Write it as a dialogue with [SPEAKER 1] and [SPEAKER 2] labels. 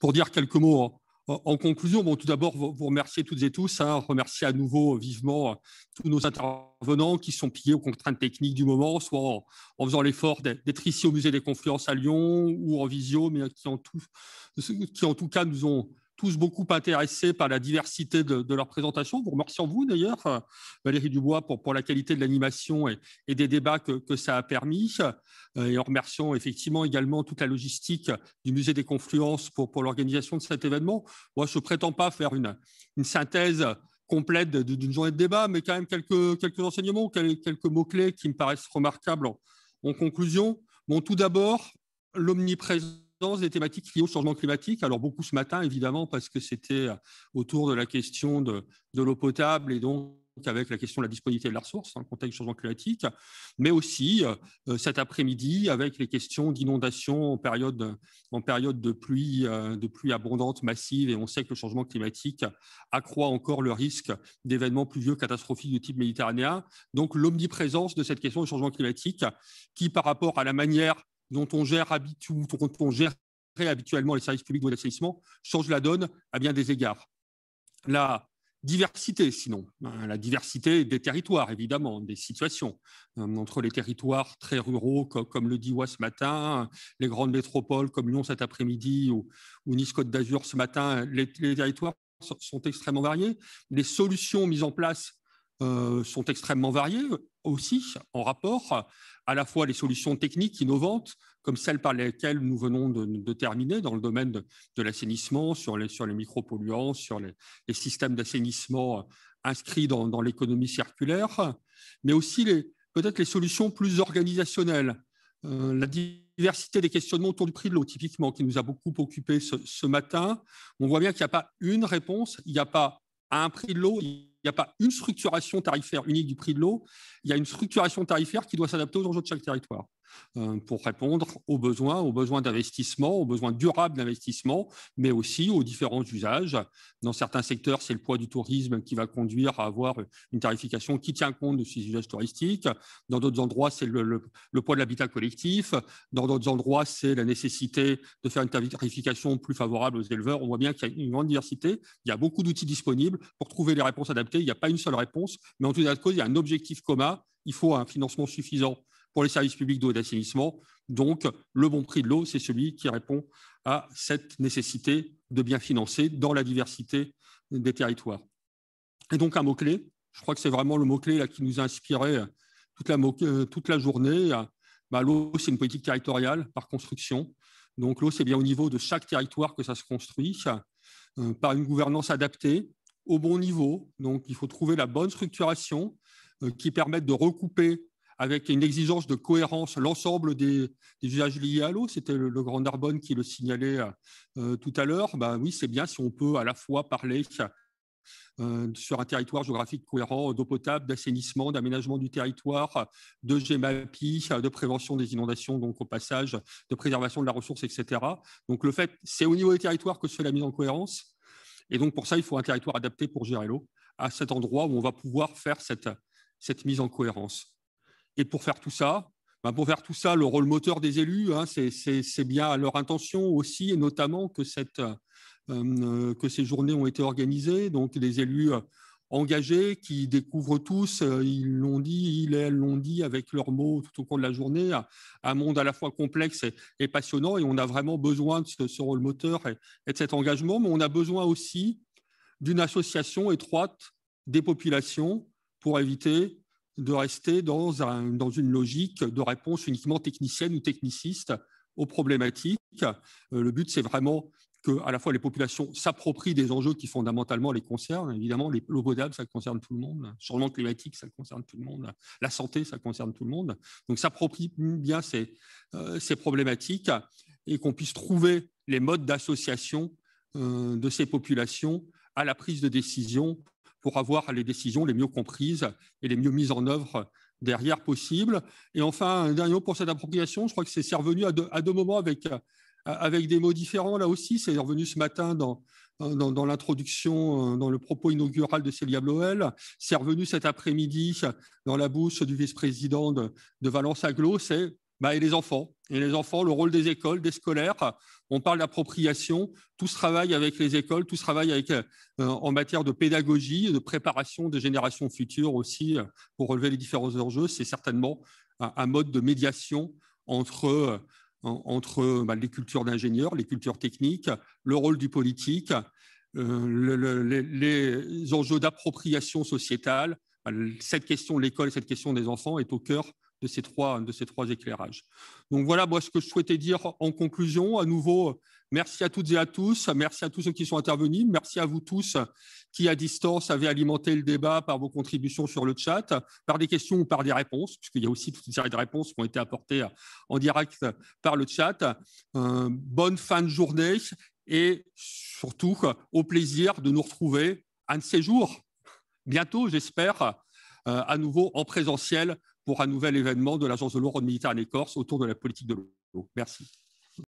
[SPEAKER 1] pour dire quelques mots en conclusion, bon, tout d'abord, vous remercier toutes et tous, remercier à nouveau vivement tous nos intervenants qui sont pliés aux contraintes techniques du moment, soit en faisant l'effort d'être ici au Musée des Confluences à Lyon ou en visio, mais qui en tout cas nous ont tous beaucoup intéressés par la diversité de leur présentation. Vous remercions vous d'ailleurs, Valérie Dubois, pour la qualité de l'animation et des débats que ça a permis. Et en remerciant effectivement également toute la logistique du Musée des Confluences pour l'organisation de cet événement. Moi, je ne prétends pas faire une synthèse complète d'une journée de débat, mais quand même quelques enseignements, quelques mots-clés qui me paraissent remarquables en conclusion. Bon, tout d'abord, l'omniprésence des thématiques liées au changement climatique. Alors, beaucoup ce matin, évidemment, parce que c'était autour de la question de l'eau potable et donc avec la question de la disponibilité de la ressource dans le contexte du changement climatique, mais aussi cet après-midi avec les questions d'inondation en période de pluie abondante, massive, et on sait que le changement climatique accroît encore le risque d'événements pluvieux catastrophiques du type méditerranéen. Donc l'omniprésence de cette question du changement climatique qui, par rapport à la manière dont on gère habituellement les services publics d'eau et d'assainissement, change la donne à bien des égards. La diversité, sinon, la diversité des territoires, évidemment, des situations, entre les territoires très ruraux, comme le dit Wa ce matin, les grandes métropoles comme Lyon cet après-midi ou Nice-Côte d'Azur ce matin, les territoires sont extrêmement variés. Les solutions mises en place sont extrêmement variées aussi, en rapport à la fois les solutions techniques innovantes, comme celles par lesquelles nous venons de terminer dans le domaine de l'assainissement, sur les micropolluants, sur les systèmes d'assainissement inscrits dans l'économie circulaire, mais aussi peut-être les solutions plus organisationnelles. La diversité des questionnements autour du prix de l'eau, typiquement, qui nous a beaucoup occupés ce matin. On voit bien qu'il n'y a pas une réponse, il n'y a pas un prix de l'eau, il n'y a pas une structuration tarifaire unique du prix de l'eau, il y a une structuration tarifaire qui doit s'adapter aux enjeux de chaque territoire pour répondre aux besoins d'investissement, aux besoins durables d'investissement, mais aussi aux différents usages. Dans certains secteurs, c'est le poids du tourisme qui va conduire à avoir une tarification qui tient compte de ces usages touristiques. Dans d'autres endroits, c'est le poids de l'habitat collectif. Dans d'autres endroits, c'est la nécessité de faire une tarification plus favorable aux éleveurs. On voit bien qu'il y a une grande diversité. Il y a beaucoup d'outils disponibles pour trouver les réponses adaptées. Il n'y a pas une seule réponse, mais en tout cas de cause, il y a un objectif commun. Il faut un financement suffisant pour les services publics d'eau et d'assainissement. Donc, le bon prix de l'eau, c'est celui qui répond à cette nécessité de bien financer dans la diversité des territoires. Et donc, un mot-clé, je crois que c'est vraiment le mot-clé qui nous a inspiré toute la journée. L'eau, c'est une politique territoriale par construction. Donc, l'eau, c'est bien au niveau de chaque territoire que ça se construit, par une gouvernance adaptée, au bon niveau. Donc, il faut trouver la bonne structuration qui permette de recouper avec une exigence de cohérence l'ensemble des usages liés à l'eau. C'était le Grand Narbonne qui le signalait tout à l'heure. Oui, c'est bien si on peut à la fois parler sur un territoire géographique cohérent d'eau potable, d'assainissement, d'aménagement du territoire, de GEMAPI, de prévention des inondations, donc au passage, de préservation de la ressource, etc. Donc le fait, c'est au niveau des territoires que se fait la mise en cohérence. Et donc pour ça, il faut un territoire adapté pour gérer l'eau, à cet endroit où on va pouvoir faire cette mise en cohérence. Et pour faire tout ça, le rôle moteur des élus, c'est bien à leur intention aussi, et notamment que ces journées ont été organisées. Donc, des élus engagés qui découvrent tous, ils l'ont dit, elles l'ont dit avec leurs mots tout au cours de la journée, un monde à la fois complexe et passionnant. Et on a vraiment besoin de ce rôle moteur et de cet engagement, mais on a besoin aussi d'une association étroite des populations pour éviter de rester dans une logique de réponse uniquement technicienne ou techniciste aux problématiques. Le but, c'est vraiment que à la fois les populations s'approprient des enjeux qui fondamentalement les concernent. Évidemment, l'eau potable, ça concerne tout le monde. Le changement climatique, ça concerne tout le monde. La santé, ça concerne tout le monde. Donc, s'approprient bien ces problématiques et qu'on puisse trouver les modes d'association de ces populations à la prise de décision pour avoir les décisions les mieux comprises et les mieux mises en œuvre derrière possible. Et enfin, un dernier mot pour cette appropriation, je crois que c'est revenu à deux moments avec des mots différents là aussi. C'est revenu ce matin dans l'introduction, dans le propos inaugural de Célia Bloel. C'est revenu cet après-midi dans la bouche du vice-président de Valence Aglo, c'est et les enfants. Et les enfants, le rôle des écoles, des scolaires, on parle d'appropriation, tout ce travail avec les écoles, tout ce travail avec, en matière de pédagogie, de préparation des générations futures aussi, pour relever les différents enjeux, c'est certainement un mode de médiation entre les cultures d'ingénieurs, les cultures techniques, le rôle du politique, les enjeux d'appropriation sociétale. Cette question de l'école et cette question des enfants est au cœur de ces trois éclairages. Donc voilà moi, ce que je souhaitais dire en conclusion. À nouveau, merci à toutes et à tous. Merci à tous ceux qui sont intervenus. Merci à vous tous qui, à distance, avez alimenté le débat par vos contributions sur le chat, par des questions ou par des réponses, puisqu'il y a aussi toute une série de réponses qui ont été apportées en direct par le chat. Bonne fin de journée et surtout au plaisir de nous retrouver un de ces jours, bientôt, j'espère, à nouveau en présentiel pour un nouvel événement de l'Agence de l'eau Rhône-Méditerranée-Corse autour de la politique de l'eau. Merci.